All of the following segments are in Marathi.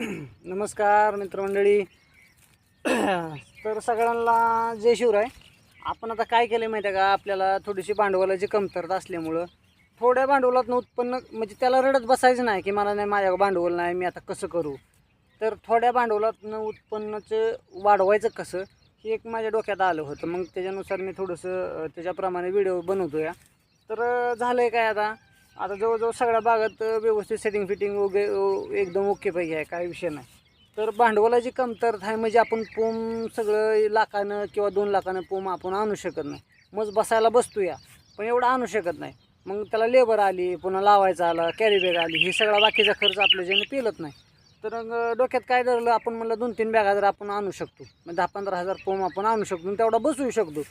नमस्कार मित्रमंडळी. तर सगळ्यांना जय शिवराय. आपण आता काय केलं माहिती आहे का, आपल्याला थोडीशी भांडवलाची कमतरता असल्यामुळं थोड्या भांडवलातनं उत्पन्न म्हणजे त्याला रडत बसायचं नाही की मला नाही, माझ्या भांडवल नाही, मी आता कसं करू. तर थोड्या भांडवलातनं उत्पन्नाचं वाढवायचं कसं हे एक माझ्या डोक्यात आलं होतं. मग त्याच्यानुसार मी थोडंसं त्याच्याप्रमाणे व्हिडिओ बनवतो या. तर झालं आहे काय, आता जवळजवळ सगळ्या बागात व्यवस्थित सेटिंग फिटिंग वगैरे एकदम ओकेपैकी आहे, काही विषय नाही. तर भांडवलाची कमतरता आहे म्हणजे आपण पोम सगळं लाखानं किंवा 2 लाखानं पोम आपण आणू शकत नाही. मग बसायला बसतो या, पण एवढं आणू शकत नाही. मग त्याला लेबर आली, पुन्हा लावायचा आला, कॅरी बॅग आली, हे सगळा बाकीचा खर्च आपल्या ज्याने पेलत नाही. तर डोक्यात काय धरलं आपण, म्हणलं 2-3 बॅगा जर आपण आणू शकतो, मग 10-15 हजार पोम आपण आणू शकतो आणि तेवढा बसवू शकतो.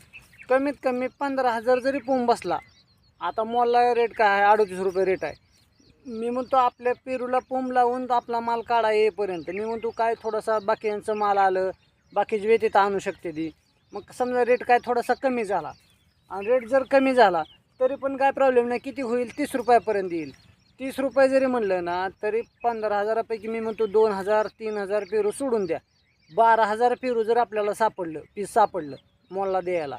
कमीत कमी 15,000 जरी पोम बसला. आता मॉलला रेट काय आहे, 38 रुपये रेट आहे. मी म्हणतो आपल्या पेरूला पोम लावून आपला माल काढा येईपर्यंत मी म्हणतो काय थोडासा बाकीचं माल आलं, बाकीची व्यतीत आणू शकते ती. मग समजा रेट काय थोडासा कमी झाला, आणि रेट जर कमी झाला तरी पण काय प्रॉब्लेम नाही, किती होईल 30 रुपयापर्यंत येईल. 30 रुपये जरी म्हणलं ना तरी 15,000पैकी मी म्हणतो 2,000-3,000 पेरू सोडून द्या. 12,000 पेरू जर आपल्याला पीस सापडलं मॉलला द्यायला,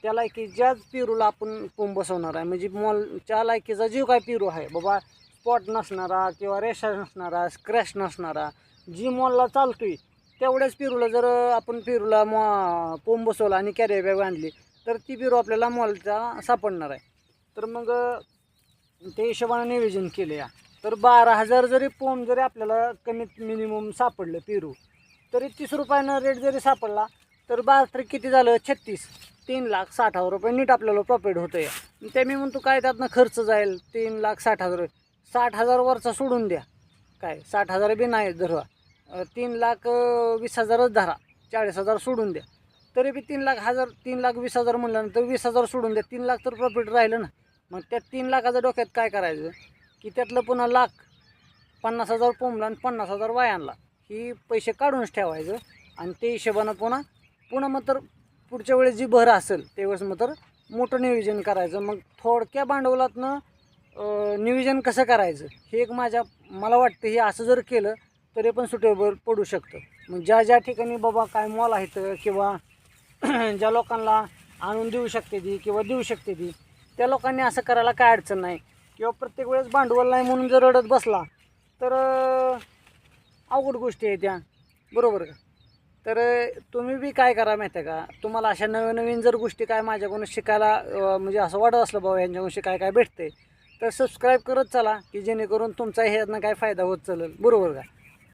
त्या लायकीच्याच पेरूला आपण पोम बसवणार आहे. म्हणजे मॉलच्या लायकीचा जो काय पेरू आहे बाबा, स्पॉट नसणारा किंवा रेषा नसणारा, स्क्रॅच नसणारा, जी मॉलला चालतोय तेवढ्याच पेरूला जर आपण पेरूला पोम बसवला आणि कॅरी बॅग आणली तर ती पेरू आपल्याला मॉलचा सापडणार आहे. तर मग ते हिशोबाने नियोजन केलं या. तर 12,000 जरी पोम जरी आपल्याला कमीत मिनिमम सापडलं पेरू, तरी 30 रुपयानं रेट जरी सापडला तर 12 किती झालं 36, 3,60,000 रुपये नीट आपल्याला प्रॉफिट होतं या. ते मी म्हणतो काय त्यातनं खर्च जाईल 3,60,000. 60,000 वरचा सोडून द्या, काय 60,000 बी नाही धरा, 3,20,000च धरा, 40,000 सोडून द्या. तरी बी 3,20,000 म्हणल्यानंतर 20,000 सोडून द्या, 3,00,000 तर प्रॉफिट राहिलं ना. मग त्या 3,00,000च्या डोक्यात काय करायचं की त्यातलं पुन्हा 50,000 पोमला आणि 50,000 वायांना, ही पैसे काढूनच ठेवायचं. आणि ते हिशोबानं पुन्हा मग तर पुढच्या वेळेस जी भर असेल त्यावेळेस मग तर मोठं नियोजन करायचं. मग थोडक्या भांडवलातनं नियोजन कसं करायचं हे एक मला वाटतं, हे असं जर केलं तरी पण सुटेबल पडू शकतं. मग ज्या ठिकाणी बाबा काय मॉल आहेत किंवा ज्या लोकांना आणून देऊ शकते ती किंवा देऊ शकते ती, त्या लोकांनी असं करायला काय अडचण नाही. किंवा प्रत्येक वेळेस भांडवल नाही म्हणून जर रडत बसला तर अवघड गोष्टी आहेत त्या, बरोबर का. तर तुम्ही बी काय करा माहिती आहे का, तुम्हाला अशा नवीन जर गोष्टी काय माझ्याकडून शिकायला म्हणजे असं वाटत असलं बाबा यांच्याकडून शिकाय काय भेटते, तर सबस्क्राईब करत चला की जेणेकरून तुमचा ह्यातनं काय फायदा होत चालेल, बरोबर का.